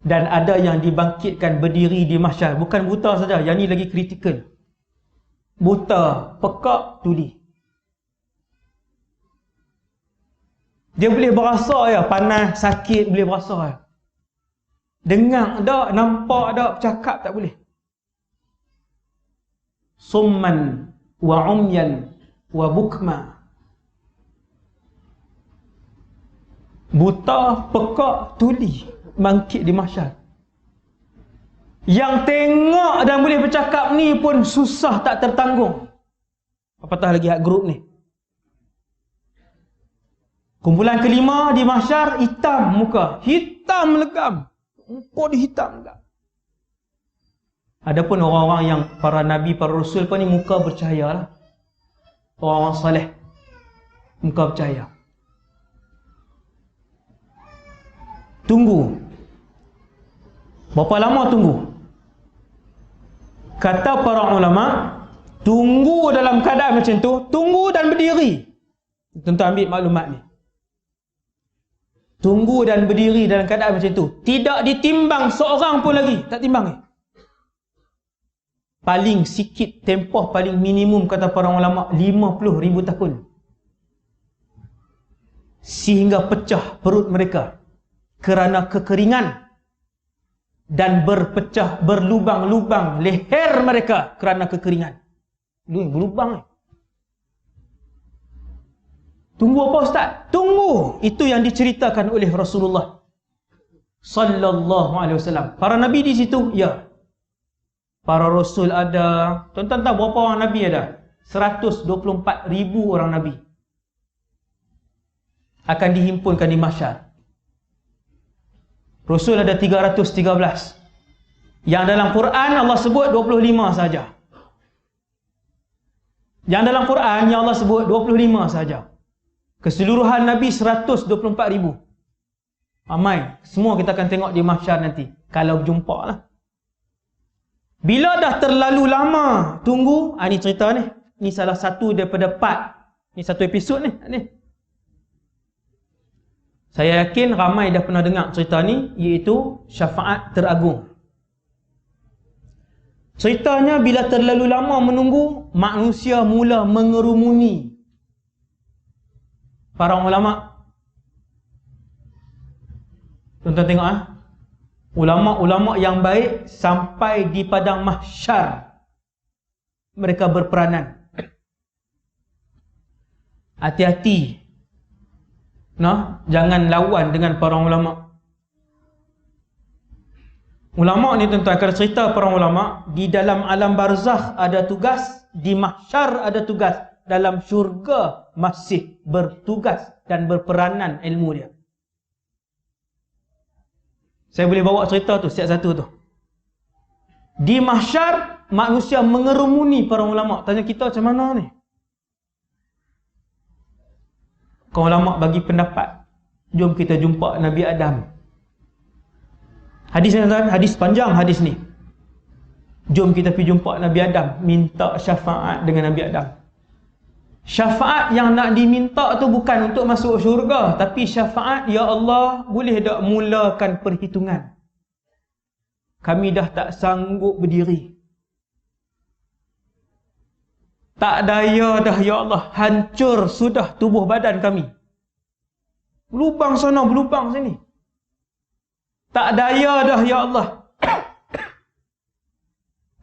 Dan ada yang dibangkitkan berdiri di mahsyar. Bukan buta saja, yang ni lagi kritikal. Buta, pekak, tuli. Dia boleh berasa ya, panas, sakit boleh berasa ya. Dengar tak, nampak tak, cakap tak boleh. Summan wa umyan wa bukma. Buta, pekak, tuli, bangkit di mahsyar. Yang tengok dan boleh bercakap ni pun susah tak tertanggung. Apatah lagi hak grup ni. Kumpulan kelima di mahsyar, hitam muka, hitam legam, muka dia hitam legam. Adapun orang-orang yang para nabi, para rasul pun ni muka bercahaya lah. Orang-orang soleh, muka bercahaya. Tunggu. Berapa lama tunggu? Kata para ulama, tunggu dalam keadaan macam tu, tunggu dan berdiri. Tuan-tuan ambil maklumat ni. Tunggu dan berdiri dalam keadaan macam tu. Tidak ditimbang seorang pun lagi. Tak timbang ni. Paling sikit tempoh paling minimum kata para ulama 50,000 tahun. Sehingga pecah perut mereka kerana kekeringan. Dan berpecah, berlubang-lubang leher mereka kerana kekeringan. Berlubang ni. Tunggu apa Ustaz? Tunggu. Itu yang diceritakan oleh Rasulullah sallallahu alaihi wasallam. Para nabi di situ, ya. Para rasul ada. Tuan-tuan tahu berapa orang nabi ada? 124,000 orang nabi akan dihimpunkan di mahsyar. Rasul ada 313. Yang dalam Quran Allah sebut 25 saja. Yang dalam Quran yang Allah sebut 25 saja. Keseluruhan Nabi 124,000. Ramai. Semua kita akan tengok di mahsyar nanti. Kalau berjumpa lah. Bila dah terlalu lama tunggu, ni cerita ni. Ni salah satu daripada part. Ni satu episod ni. Saya yakin ramai dah pernah dengar cerita ni, iaitu syafaat teragung. Ceritanya bila terlalu lama menunggu, manusia mula mengerumuni. Para ulama, tuan-tuan tengok ulama-ulama yang baik sampai di padang mahsyar mereka berperanan. Hati-hati, jangan lawan dengan para ulama. Ulama ni tuan-tuan, kalau cerita para ulama, di dalam alam barzakh ada tugas, di mahsyar ada tugas, dalam syurga masih bertugas dan berperanan ilmu dia. Saya boleh bawa cerita tu, setiap satu tu. Di mahsyar, manusia mengerumuni para ulama. Tanya kita macam mana ni? Kaum ulama bagi pendapat. Jom kita jumpa Nabi Adam. Hadis ni, hadis panjang hadis ni. Jom kita pergi jumpa Nabi Adam, minta syafaat dengan Nabi Adam. Syafaat yang nak diminta tu bukan untuk masuk syurga, tapi syafaat, ya Allah, boleh tak mulakan perhitungan? Kami dah tak sanggup berdiri. Tak daya dah, ya Allah, hancur sudah tubuh badan kami. Berlubang sana, berlubang sini. Tak daya dah, ya Allah.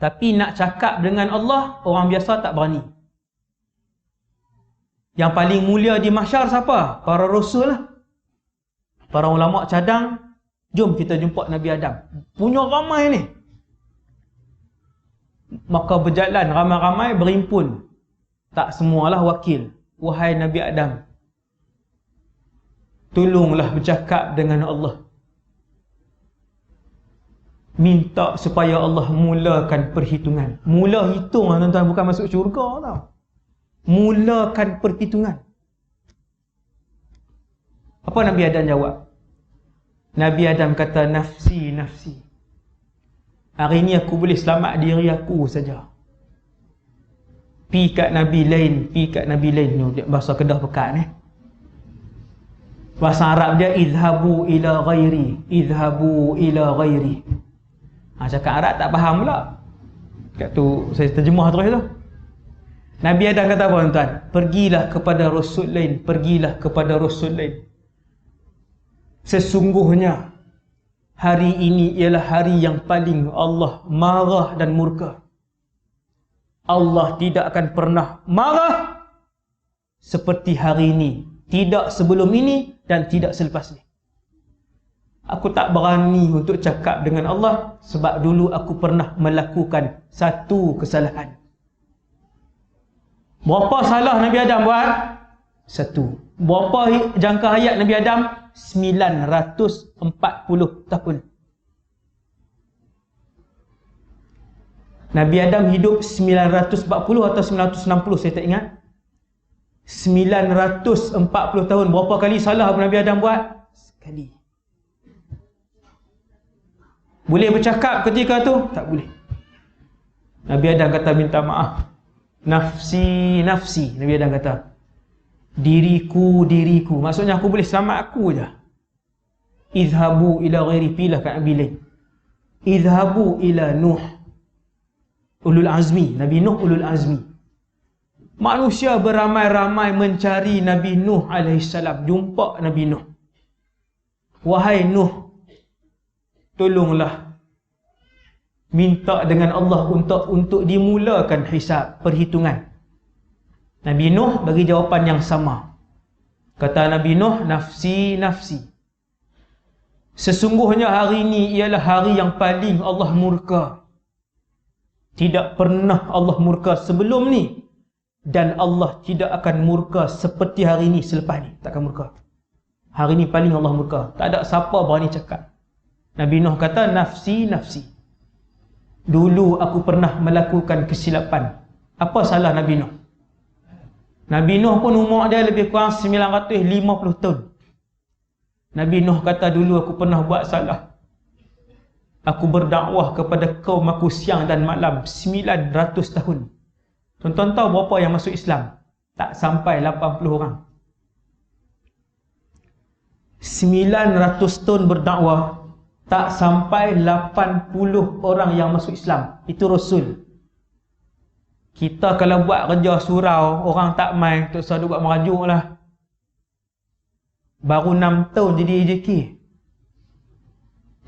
Tapi nak cakap dengan Allah, orang biasa tak berani. Yang paling mulia di mahsyar siapa? Para rasul lah. Para ulama cadang, jom kita jumpa Nabi Adam. Punya ramai ni. Maka berjalan ramai-ramai berimpun. Tak semualah wakil. Wahai Nabi Adam, tolonglah bercakap dengan Allah. Minta supaya Allah mulakan perhitungan. Mula hitung tuan-tuan, bukan masuk syurga tau. Mulakan perhitungan. Apa Nabi Adam jawab? Nabi Adam kata, nafsi, nafsi. Hari ni aku boleh selamat diri aku saja. Pi kat Nabi lain, pi kat Nabi lain. Bahasa Kedah pekat ni. Bahasa Arab dia idhabu ila ghairi, idhabu ila ghairi. Cakap Arab tak faham pula. Kat tu saya terjemah terus tu. Nabi Adam kata apa tuan? Pergilah kepada rasul lain, pergilah kepada rasul lain. Sesungguhnya hari ini ialah hari yang paling Allah marah dan murka. Allah tidak akan pernah marah seperti hari ini, tidak sebelum ini dan tidak selepas ini. Aku tak berani untuk cakap dengan Allah sebab dulu aku pernah melakukan satu kesalahan. Berapa salah Nabi Adam buat? Satu. Berapa jangka hayat Nabi Adam? 940 tahun. Nabi Adam hidup 940 atau 960, saya tak ingat. 940 tahun. Berapa kali salah Nabi Adam buat? Sekali. Boleh bercakap ketika tu? Tak boleh. Nabi Adam kata minta maaf. Nafsi, nafsi. Nabi Adam kata, diriku, diriku. Maksudnya aku boleh selamat aku je. Idhabu ila ghairi, pilah kat Nabi lain. Idhabu ila Nuh, ulul azmi. Nabi Nuh ulul azmi. Manusia beramai-ramai mencari Nabi Nuh alaihissalam. Jumpa Nabi Nuh. Wahai Nuh, tolonglah minta dengan Allah untuk dimulakan hisab, perhitungan. Nabi Nuh bagi jawapan yang sama. Kata Nabi Nuh, nafsi, nafsi. Sesungguhnya hari ini ialah hari yang paling Allah murka. Tidak pernah Allah murka sebelum ni, dan Allah tidak akan murka seperti hari ini selepas ni. Tak akan murka. Hari ini paling Allah murka. Tak ada siapa berani cakap. Nabi Nuh kata, nafsi, nafsi. Dulu aku pernah melakukan kesilapan. Apa salah Nabi Nuh? Nabi Nuh pun umur dia lebih kurang 950 tahun. Nabi Nuh kata, dulu aku pernah buat salah. Aku berdakwah kepada kaum aku siang dan malam 900 tahun. Tuan-tuan tahu berapa yang masuk Islam? Tak sampai 80 orang. 900 tahun berdakwah, tak sampai 80 orang yang masuk Islam. Itu Rasul. Kita kalau buat kerja surau, orang tak main, tak usah buat merajuk lah. Baru 6 tahun jadi AJK.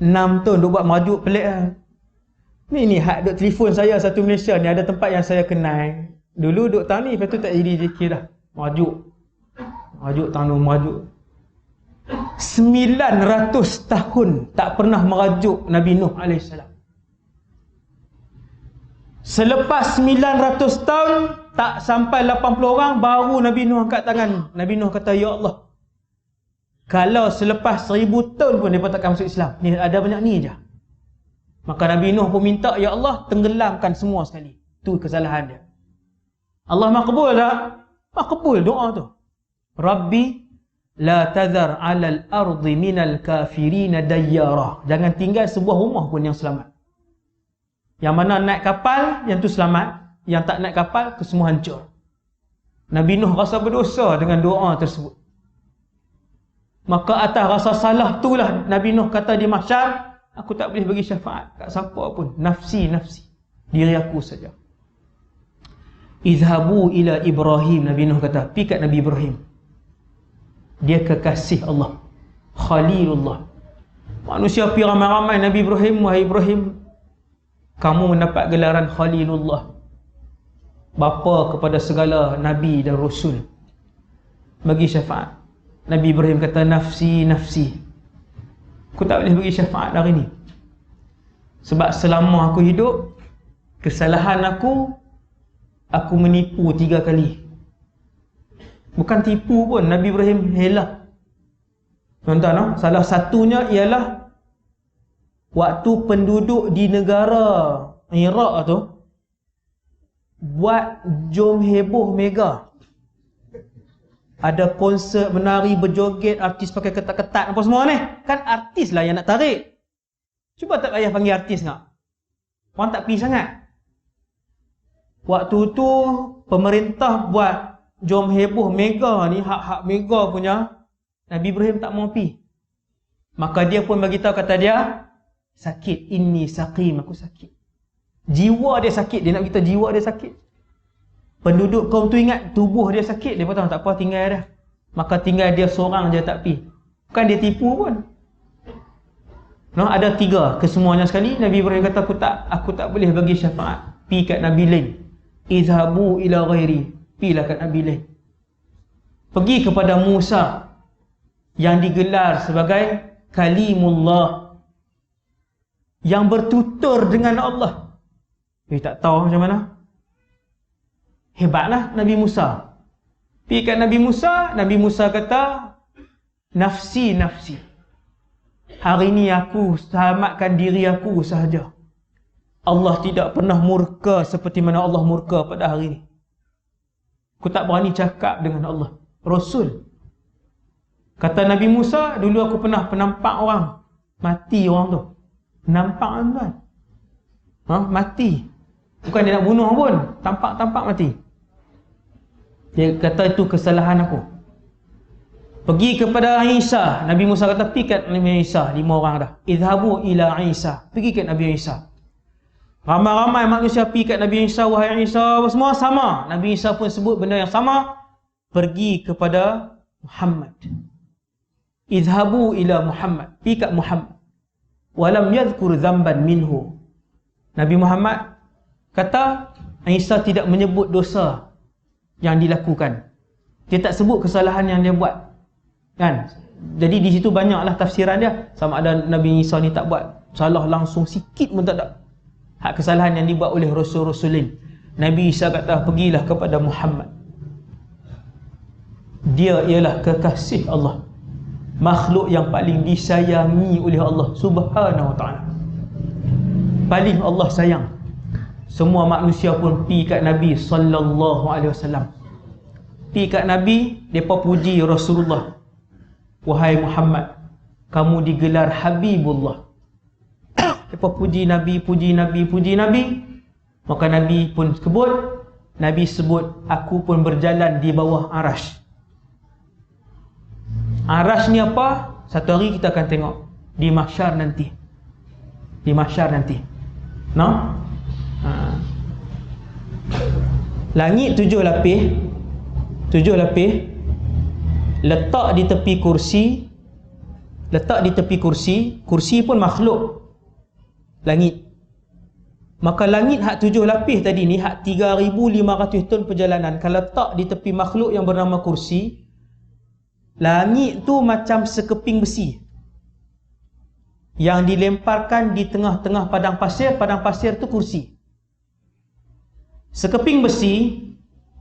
6 tahun duk buat merajuk pelik lah. Ni hak duk telefon saya satu Malaysia ni, ada tempat yang saya kenal. Dulu duk tahun ni, lepas tu tak jadi AJK dah. Merajuk. Merajuk tahun tu, merajuk. 900 tahun tak pernah merajuk Nabi Nuh AS. Selepas 900 tahun tak sampai 80 orang, baru Nabi Nuh angkat tangan. Nabi Nuh kata, ya Allah, kalau selepas 1000 tahun pun mereka takkan masuk Islam, ni ada banyak ni je. Maka Nabi Nuh pun minta, ya Allah, tenggelamkan semua sekali. Tu kesalahan dia. Allah makbul tak? Makbul doa tu. Rabbi la tadhar 'alal ardi minal kafirin dayyara. Jangan tinggal sebuah rumah pun yang selamat. Yang mana naik kapal, yang tu selamat. Yang tak naik kapal, kesemua hancur. Nabi Nuh rasa berdosa dengan doa tersebut. Maka atas rasa salah itulah Nabi Nuh kata di mahsyar, aku tak boleh bagi syafaat kat siapa pun. Nafsi, nafsi. Diri aku saja. Izhabu ila Ibrahim. Nabi Nuh kata, pergi kat Nabi Ibrahim. Dia kekasih Allah, Khalilullah. Manusia pergi ramai-ramai Nabi Ibrahim. Wahai Ibrahim, kamu mendapat gelaran Khalilullah, bapa kepada segala Nabi dan Rasul. Bagi syafaat. Nabi Ibrahim kata, nafsi, nafsi. Aku tak boleh bagi syafaat hari ni. Sebab selama aku hidup, kesalahan aku menipu 3 kali. Bukan tipu pun, Nabi Ibrahim helah. Tuan-tuan, salah satunya ialah waktu penduduk di negara Iraq tu buat jom heboh mega. Ada konsert menari, berjoget, artis pakai ketat-ketat apa semua ni. Kan artis lah yang nak tarik. Cuba tak payah panggil artis nak. Orang tak pergi sangat. Waktu tu pemerintah buat jom heboh mega ni, hak-hak mega punya, Nabi Ibrahim tak mau pi. Maka dia pun bagi tahu, kata dia, sakit, inni saqim, aku sakit. Jiwa dia sakit, dia nak kita jiwa dia sakit. Penduduk kaum tu ingat tubuh dia sakit, dia kata tak apa, tinggal dah. Maka tinggal dia seorang je tak pi. Bukan dia tipu pun. No, ada 3 kesemuanya sekali. Nabi Ibrahim kata, aku tak boleh bagi syafaat. Pi kat Nabi lain. Izhabu ila ghairi. Pilah kat Nabi lain. Pergi kepada Musa yang digelar sebagai Kalimullah, yang bertutur dengan Allah. Tak tahu macam mana. Hebatlah Nabi Musa. Pergi kat Nabi Musa kata, nafsi, nafsi. Hari ini aku selamatkan diri aku sahaja. Allah tidak pernah murka seperti mana Allah murka pada hari ini. Aku tak berani cakap dengan Allah. Rasul. Kata Nabi Musa, dulu aku pernah nampak orang. Mati orang tu. Nampak tuan. Mati. Bukan dia nak bunuh pun. Tampak mati. Dia kata itu kesalahan aku. Pergi kepada Isa. Nabi Musa kata, pergi kat Nabi Isa. 5 orang dah. Izhabu ila Isa. Pergi kat Nabi Isa. Ramai-ramai manusia pergi kat Nabi Isa. Wahai Isa, semua sama. Nabi Isa pun sebut benda yang sama. Pergi kepada Muhammad. Izhabu ila Muhammad. Pergi kat Muhammad. Walam yadhkur zamban minhu. Nabi Muhammad kata, Isa tidak menyebut dosa yang dilakukan. Dia tak sebut kesalahan yang dia buat. Kan? Jadi di situ banyaklah tafsiran dia. Sama ada Nabi Isa ni tak buat salah langsung sikit pun tak ada. Hak kesalahan yang dibuat oleh Rasul-Rasul lain. Nabi Isa kata, pergilah kepada Muhammad. Dia ialah kekasih Allah. Makhluk yang paling disayangi oleh Allah Subhanahu wa ta'ala. Paling Allah sayang. Semua manusia pun pergi kat Nabi sallallahu alaihi wasallam. Pergi kat Nabi, depa puji Rasulullah. Wahai Muhammad, kamu digelar Habibullah. Depa puji Nabi, puji Nabi, puji Nabi. Maka Nabi pun sebut, aku pun berjalan di bawah arash. Arash ni apa? Satu hari kita akan tengok di mahsyar nanti. Di mahsyar nanti. No? Langit 7 lapis. 7 lapis. Letak di tepi kursi. Letak di tepi kursi. Kursi pun makhluk langit. Maka langit hak 7 lapis tadi ni, hak 3,500 ton perjalanan, kalau letak di tepi makhluk yang bernama kursi, langit tu macam sekeping besi yang dilemparkan di tengah-tengah padang pasir tu kursi. Sekeping besi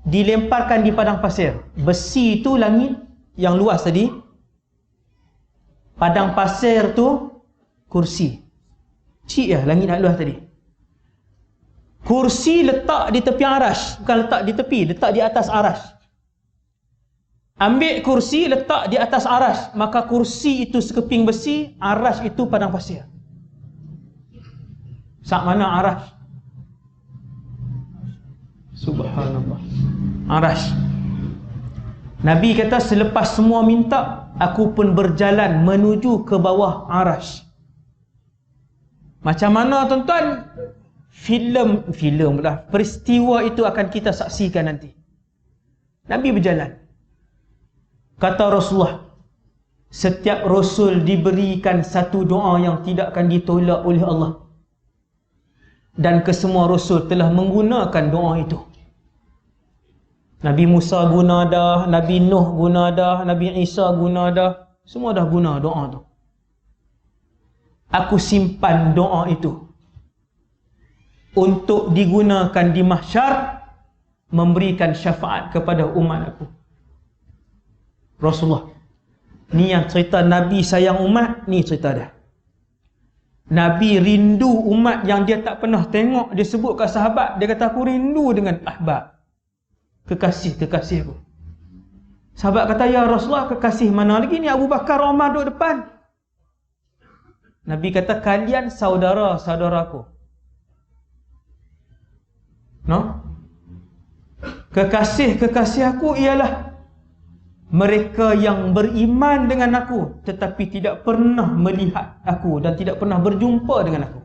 dilemparkan di padang pasir. Besi tu langit yang luas tadi, padang pasir tu kursi. Cik lah langit nak luas tadi. Kursi letak di tepi arash. Bukan letak di tepi, letak di atas arash. Ambil kursi, letak di atas arash. Maka kursi itu sekeping besi, arash itu padang pasir. Sak mana arash? Subhanallah. Arash. Nabi kata, selepas semua minta, aku pun berjalan menuju ke bawah arash. Macam mana tuan-tuan? Filem lah. Peristiwa itu akan kita saksikan nanti. Nabi berjalan. Kata Rasulullah, setiap Rasul diberikan satu doa yang tidak akan ditolak oleh Allah. Dan kesemua Rasul telah menggunakan doa itu. Nabi Musa guna dah, Nabi Nuh guna dah, Nabi Isa guna dah. Semua dah guna doa tu. Aku simpan doa itu untuk digunakan di mahsyar, memberikan syafaat kepada umat aku. Rasulullah. Ni yang cerita Nabi sayang umat, ni cerita dia. Nabi rindu umat yang dia tak pernah tengok. Dia sebut kat sahabat, dia kata aku rindu dengan ahbab. Kekasih-kekasih aku. Sahabat kata, ya Rasulullah, kekasih mana lagi? Ni Abu Bakar, Umar duduk depan. Nabi kata, kalian saudara-saudaraku. No? Kekasih-kekasih aku ialah mereka yang beriman dengan aku tetapi tidak pernah melihat aku dan tidak pernah berjumpa dengan aku.